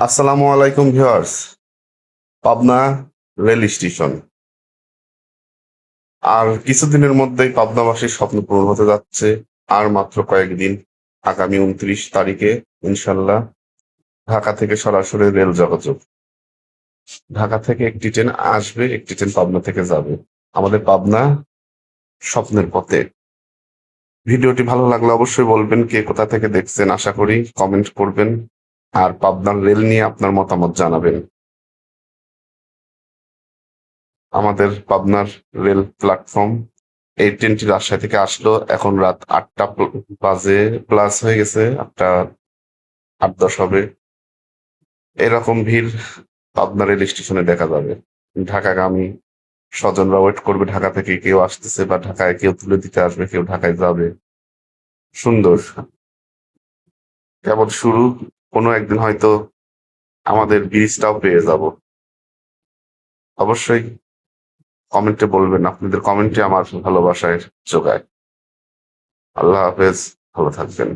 আসসালামু আলাইকুম viewers. Pabna rail station আর কিছুদিনের মধ্যেই পাবনাবাসীর স্বপ্ন পূরণ হতে যাচ্ছে। আর মাত্র কয়েকদিন, আগামী 29 তারিখে ইনশাল্লাহ ঢাকা থেকে সরাসরি রেল যোগাযোগ। ঢাকা থেকে একটি ট্রেন আসবে, একটি ট্রেন পাবনা থেকে যাবে। আমাদের পাবনা স্বপ্নের পথে। ভিডিওটি ভালো লাগলে অবশ্যই বলবেন কে কোথা থেকে দেখছেন, আশা করি কমেন্ট করবেন আর পাবনার রেল নিয়ে আপনার মতামত জানাবেন। আমাদের পাবনার রেল প্ল্যাটফর্ম, এই ট্রেনটি রাজশাহী থেকে আসলো, এখন রাত 8টা বাজে প্লাস হয়ে গেছে, 8:10 হবে। এরকম ভিড় পাবনা রেল স্টেশনে দেখা যাবে। ঢাকাগামী স্বজনরা ওয়েট করবে, ঢাকা থেকে কেউ আসতেছে বা ঢাকায় কেউ তুলে দিতে আসবে, কেউ ঢাকায় যাবে। সুন্দর, কেবল শুরু। কোনো একদিন হয়তো আমাদের ব্রিজটাও পেয়ে যাব। অবশ্যই কমেন্টে বলবেন, আপনাদের কমেন্টে আমার ভালোবাসায় যোগায়। আল্লাহ হাফেজ, ভালো থাকবেন।